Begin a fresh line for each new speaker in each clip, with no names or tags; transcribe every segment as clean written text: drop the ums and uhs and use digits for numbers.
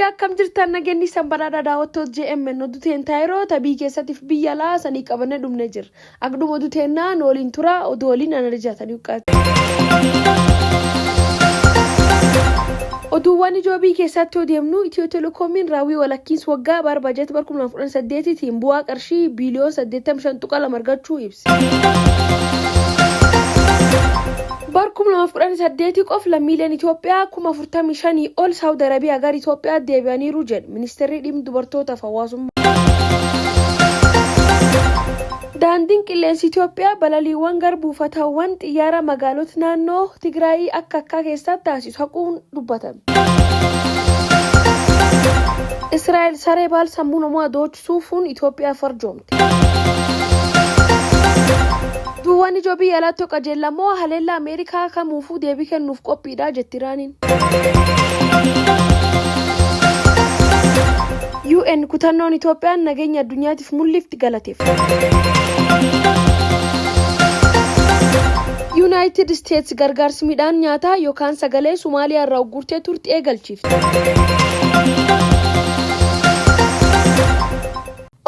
Biyya akkam jirtan nageenyi sanbaraadhaa daawwattoota JMN oduuteen taayiroo tabii keessattiif biyya laasanii qabannee dhumne jira. Akkuma oduuteennaan waliin tura oduu waliin ana jaatanii uqqaati. Oduuwwan ijoo biyya keessatti odeemnu Itiyoo Telekoomiin raawwii walakkiinsa waggaa bara bajeetii 2018tiin bu'aa qarshii biiliyoona 85.2 argachuu ibsa. Barkum 2018 qof lammiileen Itoophiyaa 45,000 ol Saawud Arabiyaa gara Itoophiyaa deebi'aniiru jedhe ministeerri dhimma dubartootaaf hawaasummaa. Daandiin qilleensa Itoophiyaa balaliiwwan gara buufatawwan xiyyaara magaalota naannoo Tigraay akka keessatti taasisu haquun dubbatame. Israa'el saree baal sammuu namaa doochisuufuun Itoophiyaa farjoomte. Duwwaan ijoo biyya alaatti qajeelamoo haleellaa Ameerikaa kamuufuu deebii kennuuf qophiidha jetti Iraaniin. UN kutannoon Itoophiyaan nageenya addunyaatiif mul'ifti galateeffate. United States gargaarsi midhaan nyaataa yookaan sagalee Somaaliyaa irraa uggurtee turte eegalchiifte.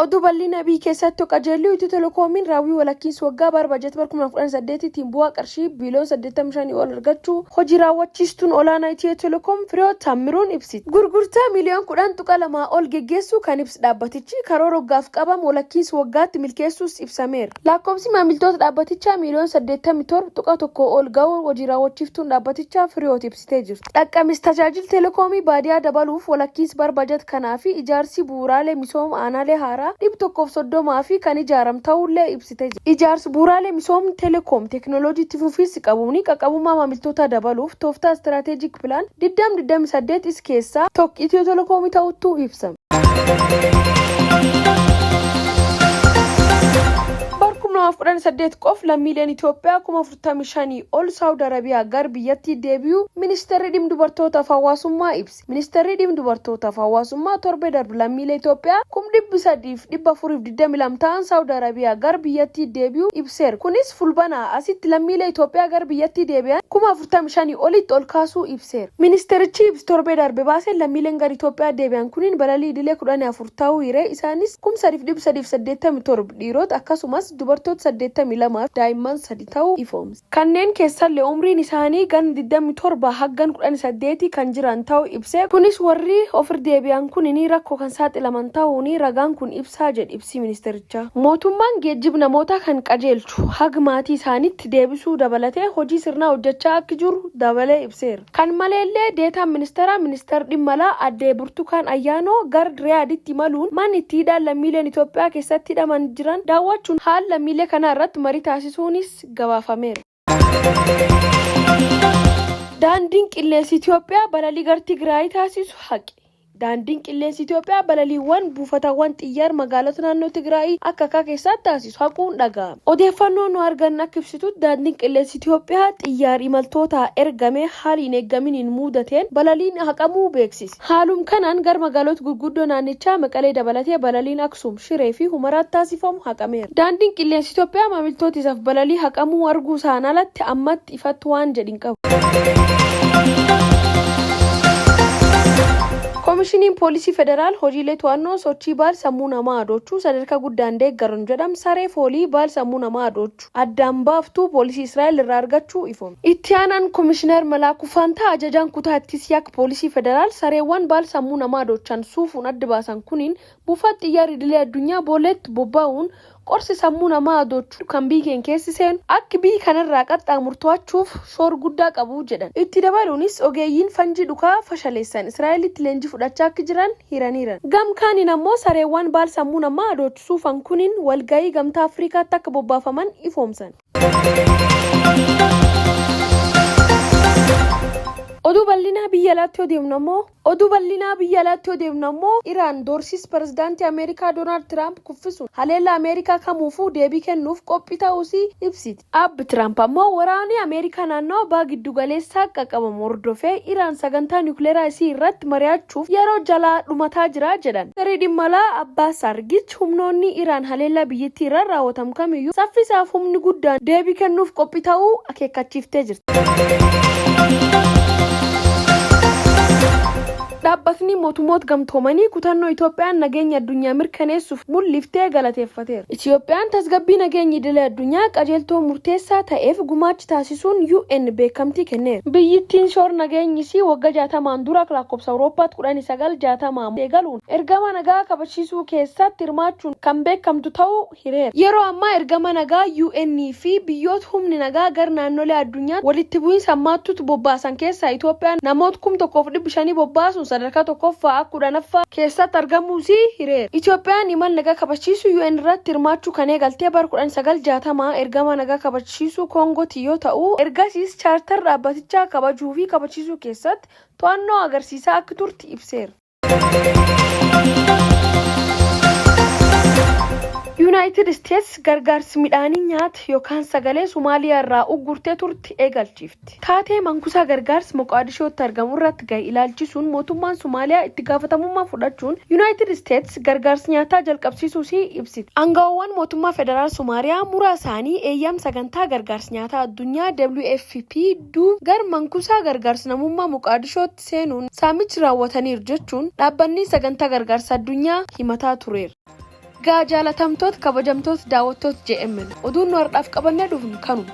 Oduu bal'ina biyya keessatti qajeeluu Itiyoo Telekoomiin raawwii walakkiinsa waggaa bara bajeetii 2018tiin bu'aa qarshii biiliyoona 85 ol argachuu hojii raawwachiistuun olaanaa Itiyoo Telekoom Fireewoot Taammiruun ibsiti. Gurgurtaa miiliyoona 10.2 ol geggeessuu kan ibsu dhaabbatichi karoora waggaaf qabamu walakkiinsa waggaatti milkeessuus ibsameera. Lakkoofsi maamiltoota dhaabbatichaa miiliyoona 87.1 ol ga'uu hojii raawwachiiftuun dhaabbatichaa Fireewoot ibsitee jirti. Dhaqqabis tajaajila Telekoomii baadiyyaa dabaluuf walakkiinsa bara bajeetii kanaa fi ijaarsi bu'uuraalee misooma aanaalee haaraa 130 fi kan ijaaramta'ullee ibsitee jira. Ijaarsi bu'uuraalee misoomni Telekoom teekinooloojii fufiinsi qabuun qaqqabummaa maamiltoota dabaluuf tooftaa istiraatejik pilaan 2028 is keessaa tokko Itiyoo Telekoomii ta'utu ibsame. 2018 qof lammiileen Itoophiyaa 45,000 ol Saawud Arabiyaa gara biyyattii deebi'uu ministeerri dhimma dubartootaaf hawaasummaa ibse. Ministeerri dhimma dubartootaaf hawaasummaa torba darbe lammiilee Itoophiyaa 3,422 ta'an Saawud Arabiyaa gara biyyattii deebi'uu ibseera. Kunis fulbanaa asitti lammiilee Itoophiyaa gara biyyattii deebi'an 45,000 olitti ol kaasuu ibseera. Ministeerichi ibsa torba darbe baasee lammiileen gara Itoophiyaa deebi'an kuniin balalii idilee 14 ta'uu hire. Isaanis 3,387 dhiirota akkasumas dubartoota 82 daa'imman 3 ta'uu ifoomse. Kanneen keessallee umriin isaanii gan 27 haggan 18 kan jiran ta'uu ibsee kunis warri ofir deebi'an kunini rakkoo kan saaxilaman ta'uun ragaan kun ibsaa jedhe ibsi ministeerichaa. Mootummaan geejjiba namoota kan qajeelchu haga maatii isaaniitti deebisuu dabalatee hojii sirnaa hojjechaa akka jiru dabalee ibseera. Kan maleellee deetaan ministeera dhimma alaa addee Burtukaan Ayyaanoo gara Riyaaditti imaluun mana itti hidhaan lammiileen Itoophiyaa keessatti hidhaman jiran daawwachuun haala lammiilee kana irratti marii taasisuunis gabaafameera. Daandiin qilleensa Itoophiyaa balalii gara Tigraay taasisu haqe. Daandiin qilleensa Itoophiyaa balaliiwwan buufatawwan xiyyaara magaalota naannoo Tigraay akka keessatti taasisu haquun dhaga'ame. Odeeffannoo nu argan akka ibsitutti daandiin qilleensa Itoophiyaa xiyyaara imaltoota ergame haala hin eegaminiin mudateen balaliin haqamuu beeksise. Haaluma kanaan gara magaalota gurguddoo naannichaa Maqalee dabalatee balaliin Aksum, Shiree fi Humaraatti taasifamu haqameera. Daandiin qilleensa Itoophiyaa maamiltoota isaaf balalii haqamuu arguu isaan alatti ammatti ifatti waan jedhin qabu. Komishiniin poolisii federaal hojiilee to'annoo sochii baal sammuu namaa adoochuu sadarkaa guddaan deeggaruun jedham saree foolii baal sammuu namaa adoochuu addaan baaftuu poolisii Israa'el irraa argachuu ifoome. Itti aanaan komishinar Malaakuu Faantaa ajajaan kutaa ittisa yakka poolisii federaal sareewwan baal sammuu namaa adoochan suufuun adda baasan kuniin buufata xiyyaara idilee addunyaa booleetti bobba'uun qorsi sammuu namaa adoochuu kan biyyeen keessi seenu akka biyyi kanarraa qaxxaamurto'achuuf shoora guddaa qabu jedhan. Itti dabaluunis ogeeyyiin fanjii dhukaa fashaleessan Israa'elitti leenjii fudhachaa akka jiran hiraniiran. Gamkaaniin ammoo sareewwan baal sammuu namaa adoochisuufan kuniin walgahii gamtaa Afrikaatti akka bobbaafaman ifoomsan. Oduu bal'inaa biyya alaatti odeemnu ammoo Iraan doorsis pirezidaantii Ameerikaa Doonaald Tiraamp kuffisuun haleellaa Ameerikaa kamuufuu deebii kennuuf qophii ta'uusii ibsiti. Abbi Tiraamp ammoo waraanni Ameerikaa naannoo baha giddu galeessaa qaqqabamu hordofee Iraan sagantaa niwukileeraa isii irratti mari'achuuf yeroo jalaa dhumataa jira jedhan. Ministeerri dhimma alaa Abbaas Argichi humnoonni Iraan haleellaa biyyattii irra raawwatamu kamiyyuu saffisaaf humni guddaan deebii kennuuf qophii ta'uu akeekkachiiftee jirti. dhaabbatni mootummoota gamtoomanii kutannoo Itoophiyaan nageenya addunyaa mirkaneessuuf mul'iftee galateeffateera. Itoophiyaan tasgabbii nageenya idilee addunyaa qajeeltoo murteessaa ta'eef gumaacha taasisuun UN beekamtii kenneera. Biyyittiin shoor nageenyisii waggaa 60 dura lakkoofsa Awurooppaatti 1960 eegaluun ergama nagaa kabachiisuu keessatti hirmaachuun kan beekamtu ta'uu hireera. Yeroo ammaa ergama nagaa UN fi biyyoota humni nagaa gar naannolee addunyaa walitti bu'iinsa ammaattuutti bobbaasan keessaa Itoophiyaan namoota 1500 bobbaasuun sadarkaa tokkoffaa 10ffaa keessatti argamuusii hireera. Itoophiyaan imala nagaa kabachiisuu UN irratti hirmaachuu kan eegaltee bara 1960 ergama nagaa kabachiisuu Koongootti yoo ta'u ergasiis chaartar dhaabbatichaa kabajuu fi kabachiisuu keessatti to'annoo agarsiisaa akka turte ibseera. United States gargaarsi midhaanii nyaata yookaan sagalee Somaaliyaa irraa uggurtee turte eegalchiifti. Taatee mankuusaa gargaarsi Moqaadishootti argamu irratti ga'e ilaalchisuun mootummaan Somaaliyaa itti gaafatamummaa fudhachuun United States gargaarsi nyaataa jalqabsiisuusii ibsiti. Aangawoowwan mootummaa federaal Somaaliyaa muraasaanii eeyyam sagantaa gargaarsi nyaataa addunyaa WFP gar mankuusaa gargaarsi namummaa Moqaadishootti seenuun saamichi raawwataniiru jechuun dhaabbanni sagantaa gargaarsa addunyaa himataa tureera. Jaalatamtoota kabajamtoota daawwattoota JMN oduun nu har'aaf qabannee dhufnu kanuma.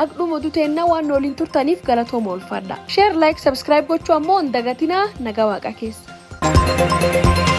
Akkuma oduu teennaa waan waliin turtaniif galatooma ulfaadha. Share, like, subscribe gochuu ammoo hin dagatinaa. Nagaa Waaqa keessa.